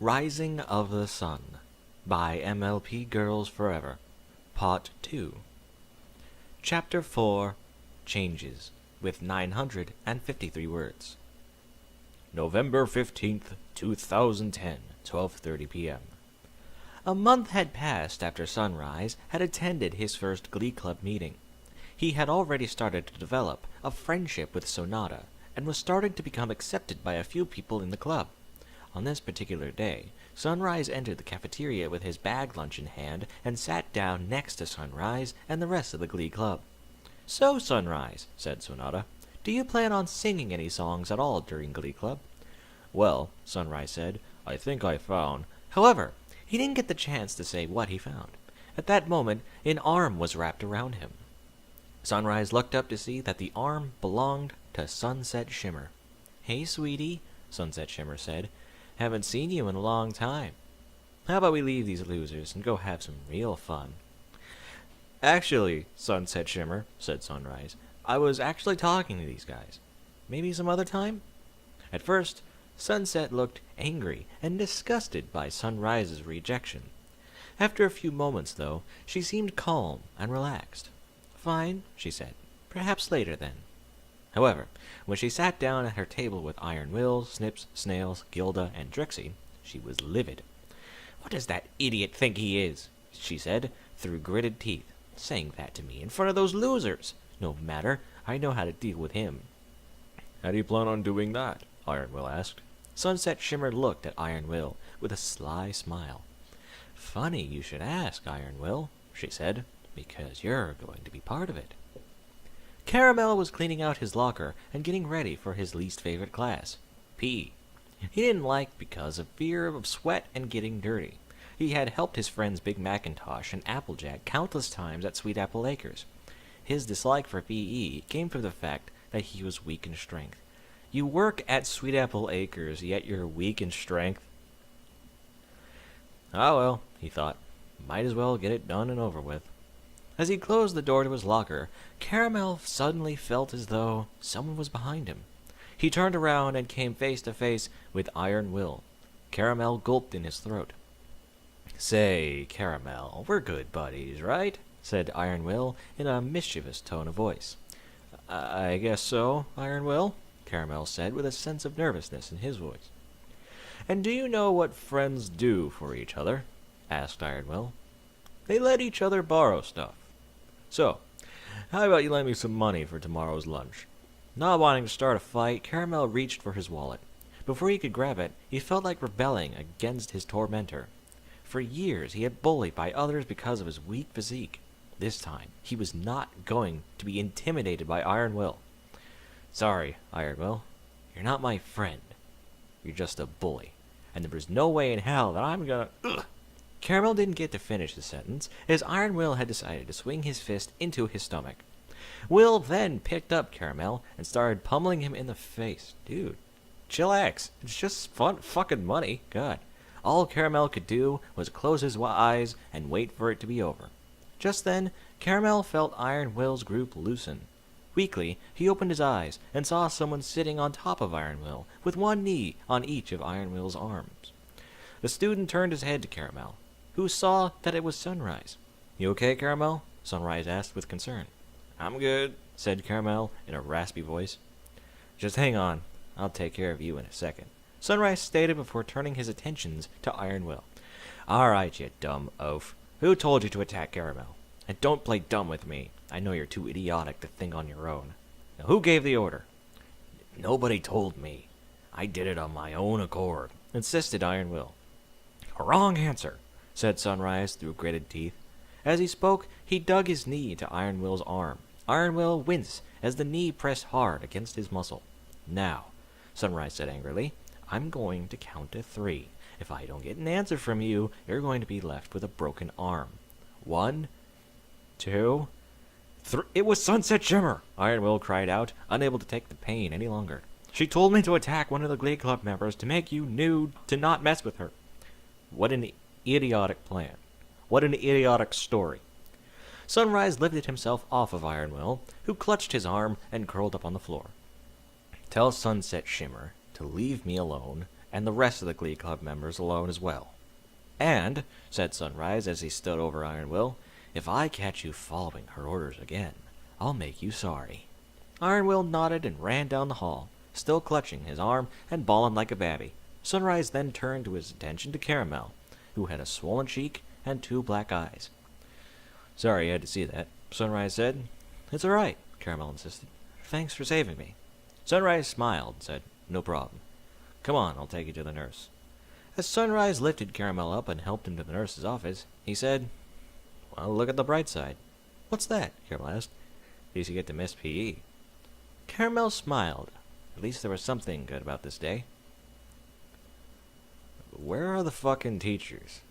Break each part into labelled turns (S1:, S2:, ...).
S1: Rising of the Sun by mlpgirlzforever, Part 2. Chapter 4, Changes, with 953 words. November 15th, 2010, 12:30 p.m. A month had passed after Sunrise had attended his first Glee Club meeting. He had already started to develop a friendship with Sonata, and was starting to become accepted by a few people in the club. On this particular day, Sunrise entered the cafeteria with his bag lunch in hand and sat down next to Sunrise and the rest of the Glee Club. "So, Sunrise," said Sonata, "do you plan on singing any songs at all during Glee Club?" "Well," Sunrise said, "I think I found—" However, he didn't get the chance to say what he found. At that moment, an arm was wrapped around him. Sunrise looked up to see that the arm belonged to Sunset Shimmer. "Hey, sweetie," Sunset Shimmer said. "Haven't seen you in a long time. How about we leave these losers and go have some real fun?" "Actually, Sunset Shimmer," said Sunrise, "I was actually talking to these guys. Maybe some other time?" At first, Sunset looked angry and disgusted by Sunrise's rejection. After a few moments, though, she seemed calm and relaxed. "Fine," she said. "Perhaps later, then." However, when she sat down at her table with Iron Will, Snips, Snails, Gilda, and Drixie, she was livid. "What does that idiot think he is?" she said, through gritted teeth. "Saying that to me in front of those losers! No matter, I know how to deal with him." "How do you plan on doing that?" Iron Will asked. Sunset Shimmer looked at Iron Will with a sly smile. "Funny you should ask, Iron Will," she said, "because you're going to be part of it." Caramel was cleaning out his locker and getting ready for his least favorite class, PE. He didn't like because of fear of sweat and getting dirty. He had helped his friends Big Macintosh and Applejack countless times at Sweet Apple Acres. His dislike for PE came from the fact that he was weak in strength. You work at Sweet Apple Acres, yet you're weak in strength? "Ah well," he thought, "might as well get it done and over with." As he closed the door to his locker, Caramel suddenly felt as though someone was behind him. He turned around and came face to face with Iron Will. Caramel gulped in his throat. "Say, Caramel, we're good buddies, right?" said Iron Will in a mischievous tone of voice. "I guess so, Iron Will," Caramel said with a sense of nervousness in his voice. "And do you know what friends do for each other?" asked Iron Will. "They let each other borrow stuff. So, how about you lend me some money for tomorrow's lunch?" Not wanting to start a fight, Caramel reached for his wallet. Before he could grab it, he felt like rebelling against his tormentor. For years, he had bullied by others because of his weak physique. This time, he was not going to be intimidated by Iron Will. "Sorry, Iron Will. You're not my friend. You're just a bully. And there is no way in hell that I'm gonna—" Ugh! Caramel didn't get to finish the sentence, as Iron Will had decided to swing his fist into his stomach. Will then picked up Caramel and started pummeling him in the face. Dude, chillax. It's just fucking money. God. All Caramel could do was close his eyes and wait for it to be over. Just then, Caramel felt Iron Will's grip loosen. Weakly, he opened his eyes and saw someone sitting on top of Iron Will, with one knee on each of Iron Will's arms. The student turned his head to Caramel, who saw that it was Sunrise. "You okay, Caramel?" Sunrise asked with concern. "I'm good," said Caramel in a raspy voice. "Just hang on. I'll take care of you in a second," Sunrise stated before turning his attentions to Iron Will. "All right, you dumb oaf. Who told you to attack Caramel? And don't play dumb with me. I know you're too idiotic to think on your own. Now, who gave the order?" "Nobody told me. I did it on my own accord," insisted Iron Will. "Wrong answer," said Sunrise through gritted teeth. As he spoke, he dug his knee into Iron Will's arm. Iron Will winced as the knee pressed hard against his muscle. "Now," Sunrise said angrily, "I'm going to count to 3. If I don't get an answer from you, you're going to be left with a broken arm. 1, 2, 3. It was Sunset Shimmer!" Iron Will cried out, unable to take the pain any longer. "She told me to attack one of the Glee Club members to make you nude, to not mess with her." What an idiotic plan. What an idiotic story. Sunrise lifted himself off of Iron Will, who clutched his arm and curled up on the floor. "Tell Sunset Shimmer to leave me alone and the rest of the Glee Club members alone as well. "And," said Sunrise as he stood over Iron Will, "if I catch you following her orders again, I'll make you sorry." Iron Will nodded and ran down the hall, still clutching his arm and bawling like a babby. Sunrise then turned his attention to Caramel, who had a swollen cheek and 2 black eyes. "Sorry you had to see that," Sunrise said. "It's all right," Caramel insisted. "Thanks for saving me." Sunrise smiled and said, "No problem. Come on, I'll take you to the nurse." As Sunrise lifted Caramel up and helped him to the nurse's office, he said, "Well, look at the bright side." "What's that?" Caramel asked. "At least you get to miss PE." Caramel smiled. At least there was something good about this day. Where are the fucking teachers?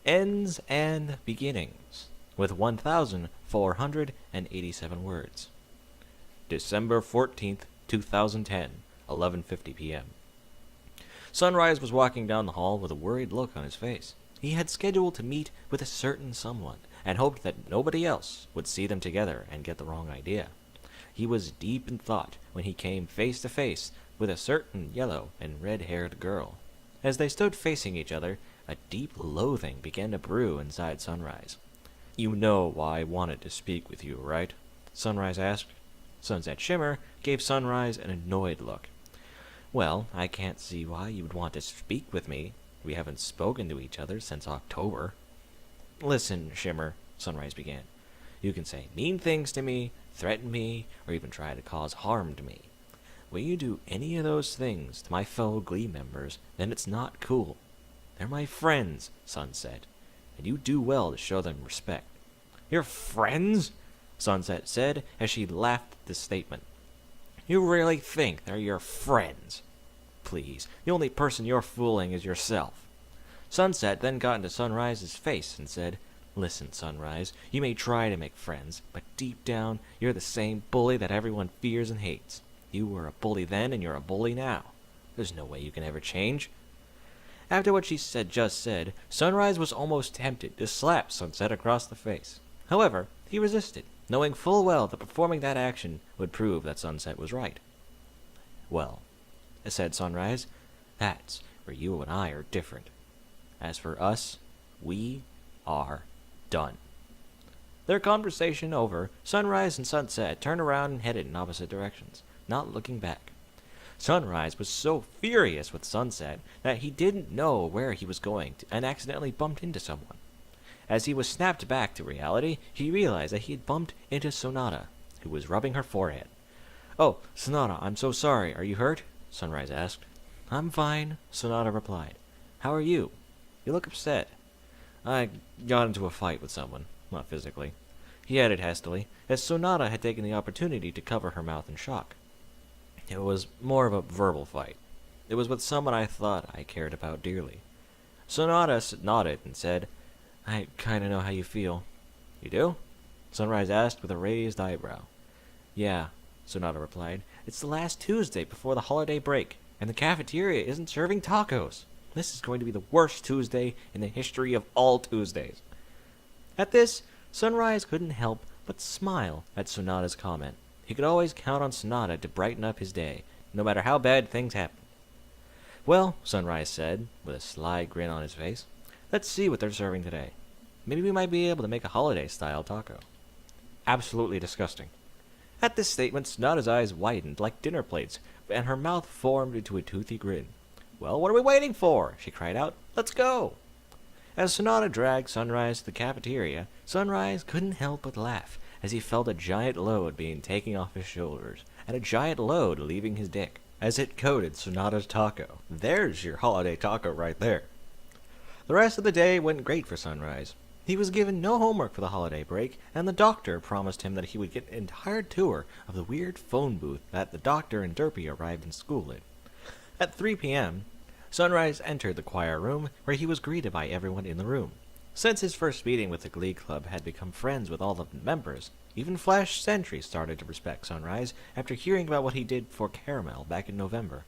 S1: Ends and beginnings, with 1,487 words. December 14th, 2010, 11:50 p.m. Sunrise was walking down the hall with a worried look on his face. He had scheduled to meet with a certain someone, and hoped that nobody else would see them together and get the wrong idea. He was deep in thought when he came face to face with a certain yellow and red-haired girl. As they stood facing each other, a deep loathing began to brew inside Sunrise. "You know why I wanted to speak with you, right?" Sunrise asked. Sunset Shimmer gave Sunrise an annoyed look. "Well, I can't see why you would want to speak with me. We haven't spoken to each other since October." "Listen, Shimmer," Sunrise began. "You can say mean things to me, threaten me, or even try to cause harm to me. When you do any of those things to my fellow Glee members, then it's not cool. They're my friends," Sunset, "and you do well to show them respect." "Your friends?" Sunset said as she laughed at this statement. "You really think they're your friends? Please, the only person you're fooling is yourself." Sunset then got into Sunrise's face and said, "Listen, Sunrise, you may try to make friends, but deep down, you're the same bully that everyone fears and hates. You were a bully then, and you're a bully now. There's no way you can ever change." After what she just said, Sunrise was almost tempted to slap Sunset across the face. However, he resisted, knowing full well that performing that action would prove that Sunset was right. "Well," said Sunrise, "that's where you and I are different. As for us, we are done." Their conversation over, Sunrise and Sunset turned around and headed in opposite directions, not looking back. Sunrise was so furious with Sunset that he didn't know where he was going and accidentally bumped into someone. As he was snapped back to reality, he realized that he had bumped into Sonata, who was rubbing her forehead. "Oh, Sonata, I'm so sorry. Are you hurt?" Sunrise asked. "I'm fine," Sonata replied. "How are you? You look upset." "I got into a fight with someone, not physically," he added hastily, as Sonata had taken the opportunity to cover her mouth in shock. "It was more of a verbal fight. It was with someone I thought I cared about dearly." Sonata nodded and said, "I kind of know how you feel." "You do?" Sunrise asked with a raised eyebrow. "Yeah," Sonata replied. "It's the last Tuesday before the holiday break, and the cafeteria isn't serving tacos. This is going to be the worst Tuesday in the history of all Tuesdays." At this, Sunrise couldn't help but smile at Sonata's comment. He could always count on Sonata to brighten up his day, no matter how bad things happened. "Well," Sunrise said, with a sly grin on his face, "let's see what they're serving today. Maybe we might be able to make a holiday-style taco." "Absolutely disgusting." At this statement, Sonata's eyes widened like dinner plates, and her mouth formed into a toothy grin. "Well, what are we waiting for?" she cried out. "Let's go!" As Sonata dragged Sunrise to the cafeteria, Sunrise couldn't help but laugh as he felt a giant load being taken off his shoulders, and a giant load leaving his dick, as it coated Sonata's taco. There's your holiday taco right there. The rest of the day went great for Sunrise. He was given no homework for the holiday break, and the doctor promised him that he would get an entire tour of the weird phone booth that the doctor and Derpy arrived in school in. At 3 p.m., Sunrise entered the choir room, where he was greeted by everyone in the room. Since his first meeting with the Glee Club had become friends with all of the members, even Flash Sentry started to respect Sunrise after hearing about what he did for Caramel back in November.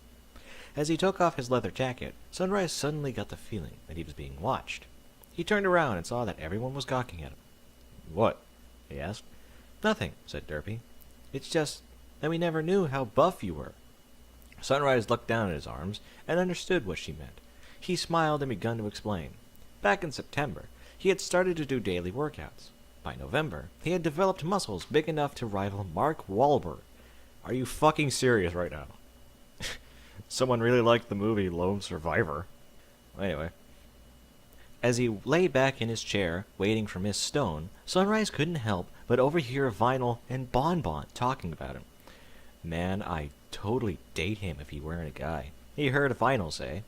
S1: As he took off his leather jacket, Sunrise suddenly got the feeling that he was being watched. He turned around and saw that everyone was gawking at him. "What?" he asked. "Nothing," said Derpy. "It's just that we never knew how buff you were." Sunrise looked down at his arms and understood what she meant. He smiled and began to explain. Back in September, he had started to do daily workouts. By November, he had developed muscles big enough to rival Mark Wahlberg. Are you fucking serious right now? Someone really liked the movie Lone Survivor. Anyway. As he lay back in his chair, waiting for Miss Stone, Sunrise couldn't help but overhear Vinyl and Bon Bon talking about him. Man, I'd totally date him if he weren't a guy, he heard Vinyl say.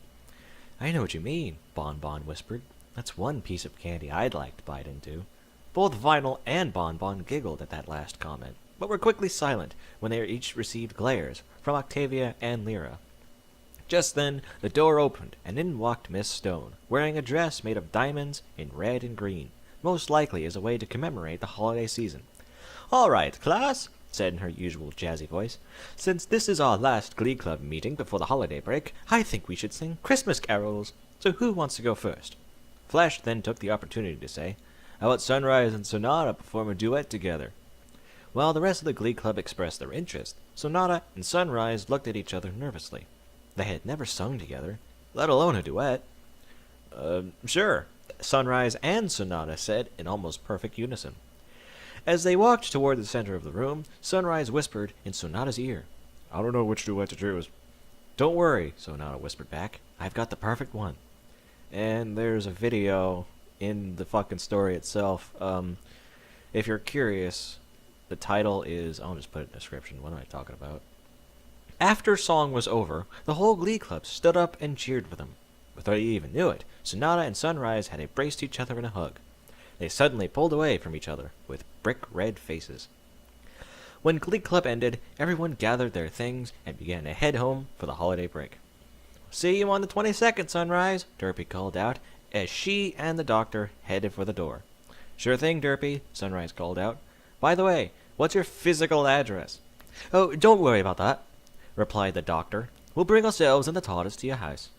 S1: I know what you mean, Bon Bon whispered. That's one piece of candy I'd like to bite into. Both Vinyl and Bon Bon giggled at that last comment, but were quickly silent when they each received glares from Octavia and Lyra. Just then, the door opened, and in walked Miss Stone, wearing a dress made of diamonds in red and green, most likely as a way to commemorate the holiday season. All right, class, said in her usual jazzy voice. Since this is our last Glee Club meeting before the holiday break, I think we should sing Christmas carols. So who wants to go first? Flash then took the opportunity to say, How about Sunrise and Sonata perform a duet together? While the rest of the Glee Club expressed their interest, Sonata and Sunrise looked at each other nervously. They had never sung together, let alone a duet. Sure, Sunrise and Sonata said in almost perfect unison. As they walked toward the center of the room, Sunrise whispered in Sonata's ear, I don't know which duet to choose. Don't worry, Sonata whispered back. I've got the perfect one. And there's a video in the fucking story itself. If you're curious, the title is... I'll just put it in the description. What am I talking about? After song was over, the whole Glee Club stood up and cheered for them. Before you even knew it, Sonata and Sunrise had embraced each other in a hug. They suddenly pulled away from each other with brick-red faces. When Glee Club ended, everyone gathered their things and began to head home for the holiday break. See you on the 22nd, Sunrise, Derpy called out as she and the doctor headed for the door. Sure thing, Derpy, Sunrise called out. By the way, what's your physical address? Oh, don't worry about that, replied the doctor. We'll bring ourselves and the TARDIS to your house.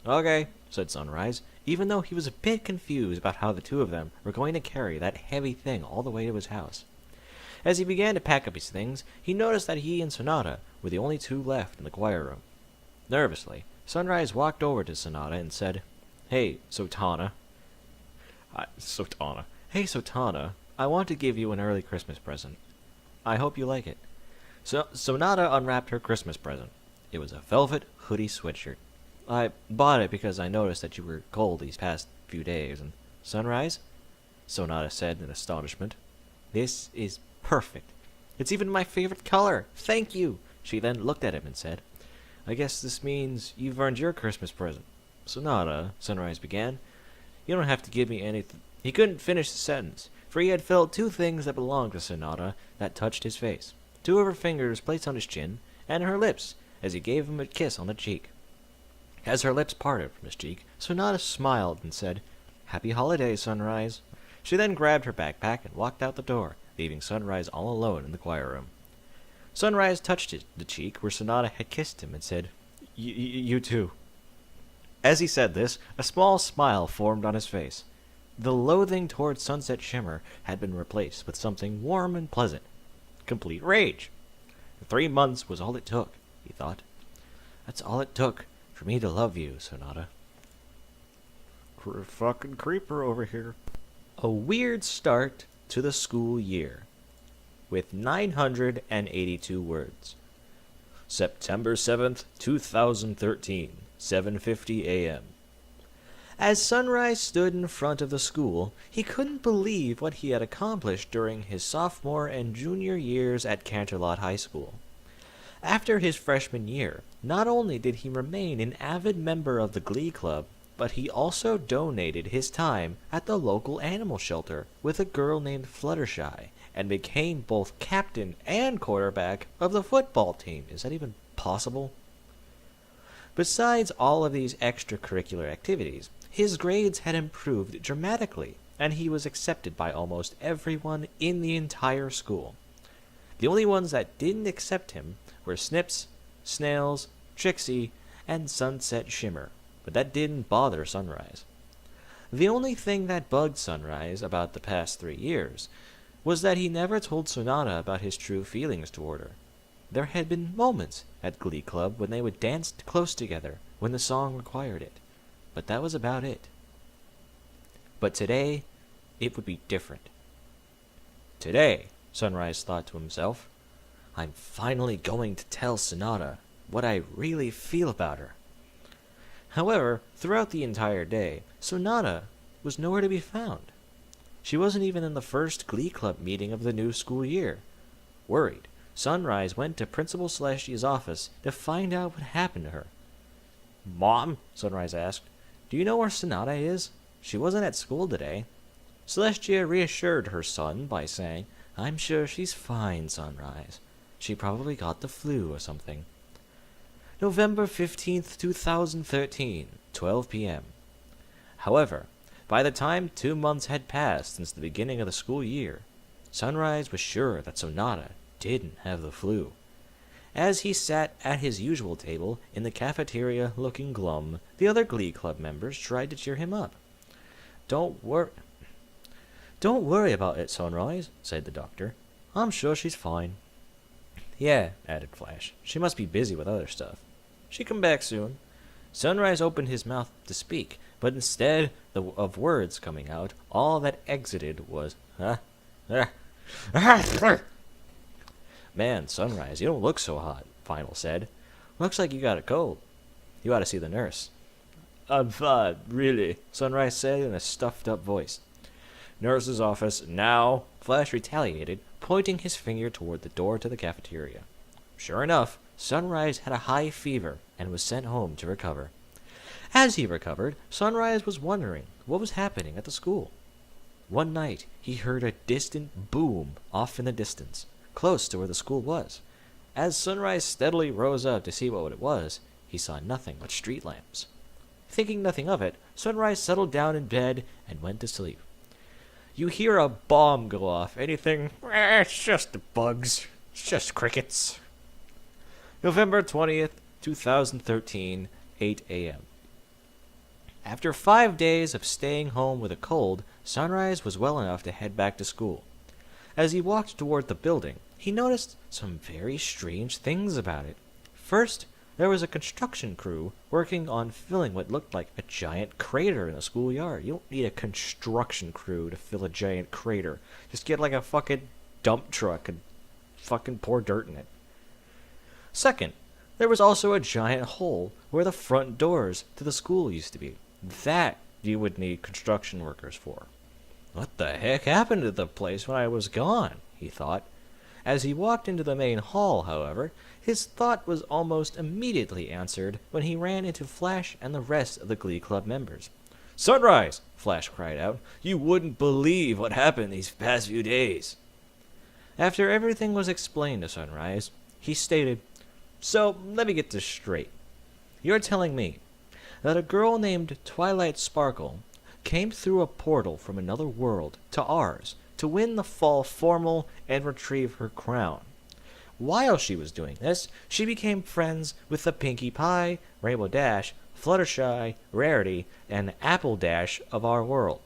S1: Okay, said Sunrise, even though he was a bit confused about how the two of them were going to carry that heavy thing all the way to his house. As he began to pack up his things, he noticed that he and Sonata were the only two left in the choir room. Nervously, Sunrise walked over to Sonata and said, Hey, Sotana. Hey, Sotana, I want to give you an early Christmas present. I hope you like it. Sonata unwrapped her Christmas present. It was a velvet hoodie sweatshirt. I bought it because I noticed that you were cold these past few days. And Sunrise? Sonata said in astonishment. This is perfect. It's even my favorite color. Thank you. She then looked at him and said, I guess this means you've earned your Christmas present. Sonata, Sunrise began, you don't have to give me anything. He couldn't finish the sentence, for he had felt two things that belonged to Sonata that touched his face. Two of her fingers placed on his chin, and her lips, as he gave him a kiss on the cheek. As her lips parted from his cheek, Sonata smiled and said, Happy holidays, Sunrise. She then grabbed her backpack and walked out the door, leaving Sunrise all alone in the choir room. Sunrise touched the cheek where Sonata had kissed him and said, You too. As he said this, a small smile formed on his face. The loathing toward Sunset Shimmer had been replaced with something warm and pleasant. Complete rage. 3 months was all it took, he thought. That's all it took for me to love you, Sonata. Fucking creeper over here. A weird start to the school year, with 982 words. September 7th, 2013, 7:50 a.m. As Sunrise stood in front of the school, he couldn't believe what he had accomplished during his sophomore and junior years at Canterlot High School. After his freshman year, not only did he remain an avid member of the Glee Club, but he also donated his time at the local animal shelter with a girl named Fluttershy, and became both captain and quarterback of the football team. Is that even possible? Besides all of these extracurricular activities, his grades had improved dramatically, and he was accepted by almost everyone in the entire school. The only ones that didn't accept him were Snips, Snails, Trixie, and Sunset Shimmer, but that didn't bother Sunrise. The only thing that bugged Sunrise about the past 3 years was that he never told Sonata about his true feelings toward her. There had been moments at Glee Club when they would dance close together when the song required it, but that was about it. But today, it would be different. Today, Sunrise thought to himself, I'm finally going to tell Sonata what I really feel about her. However, throughout the entire day, Sonata was nowhere to be found. She wasn't even in the first Glee Club meeting of the new school year. Worried, Sunrise went to Principal Celestia's office to find out what happened to her. Mom, Sunrise asked, do you know where Sonata is? She wasn't at school today. Celestia reassured her son by saying, I'm sure she's fine, Sunrise. She probably got the flu or something. November 15th, 2013, 12 p.m. However, by the time 2 months had passed since the beginning of the school year, Sunrise was sure that Sonata didn't have the flu. As he sat at his usual table in the cafeteria looking glum, the other Glee Club members tried to cheer him up. Don't worry about it, Sunrise, said the doctor. I'm sure she's fine. Yeah, added Flash. She must be busy with other stuff. She'll come back soon. Sunrise opened his mouth to speak, but instead of words coming out, all that exited was, huh? Man, Sunrise, you don't look so hot, Final said. Looks like you got a cold. You ought to see the nurse. I'm fine, really, Sunrise said in a stuffed-up voice. Nurse's office, now, Flash retaliated, pointing his finger toward the door to the cafeteria. Sure enough, Sunrise had a high fever and was sent home to recover. As he recovered, Sunrise was wondering what was happening at the school. One night, he heard a distant boom off in the distance, close to where the school was. As Sunrise steadily rose up to see what it was, he saw nothing but street lamps. Thinking nothing of it, Sunrise settled down in bed and went to sleep. You hear a bomb go off, and you think, it's just the bugs. It's just crickets. November 20th, 2013, 8 a.m. After 5 days of staying home with a cold, Sunrise was well enough to head back to school. As he walked toward the building, he noticed some very strange things about it. First, there was a construction crew working on filling what looked like a giant crater in the schoolyard. You don't need a construction crew to fill a giant crater. Just get like a fucking dump truck and fucking pour dirt in it. Second, there was also a giant hole where the front doors to the school used to be. That you would need construction workers for. What the heck happened to the place when I was gone? He thought. As he walked into the main hall, however, his thought was almost immediately answered when he ran into Flash and the rest of the Glee Club members. Sunrise! Flash cried out. You wouldn't believe what happened these past few days. After everything was explained to Sunrise, he stated, So, let me get this straight. You're telling me that a girl named Twilight Sparkle came through a portal from another world to ours to win the fall formal and retrieve her crown. While she was doing this, she became friends with the Pinkie Pie, Rainbow Dash, Fluttershy, Rarity, and Apple Dash of our world.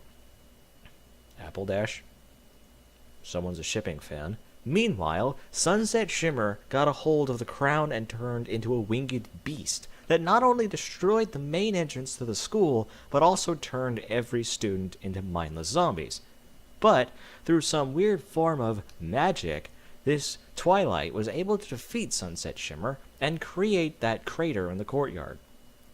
S1: Apple Dash? Someone's a shipping fan. Meanwhile, Sunset Shimmer got a hold of the crown and turned into a winged beast that not only destroyed the main entrance to the school, but also turned every student into mindless zombies. But, through some weird form of magic, this Twilight was able to defeat Sunset Shimmer and create that crater in the courtyard.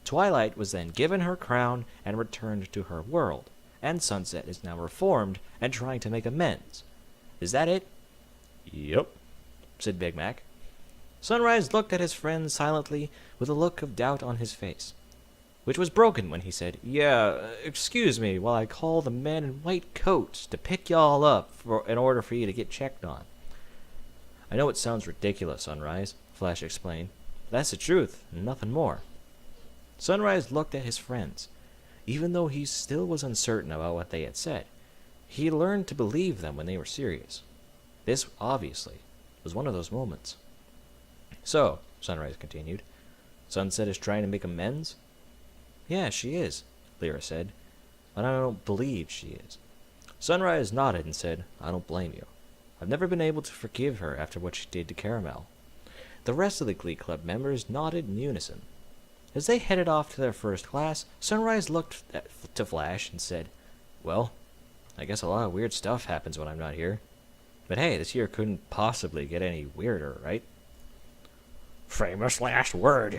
S1: Twilight was then given her crown and returned to her world, and Sunset is now reformed and trying to make amends. Is that it? Yep, said Big Mac. Sunrise looked at his friend silently with a look of doubt on his face, which was broken when he said, excuse me while I call the man in white coats to pick y'all up in order for you to get checked on. I know it sounds ridiculous, Sunrise, Flash explained. That's the truth, and nothing more. Sunrise looked at his friends. Even though he still was uncertain about what they had said, he learned to believe them when they were serious. This, obviously, was one of those moments. So, Sunrise continued, Sunset is trying to make amends? Yeah, she is, Lyra said, but I don't believe she is. Sunrise nodded and said, I don't blame you. I've never been able to forgive her after what she did to Caramel. The rest of the Glee Club members nodded in unison. As they headed off to their first class, Sunrise looked to Flash and said, "Well, I guess a lot of weird stuff happens when I'm not here. But hey, this year couldn't possibly get any weirder, right?"
S2: Famous last word.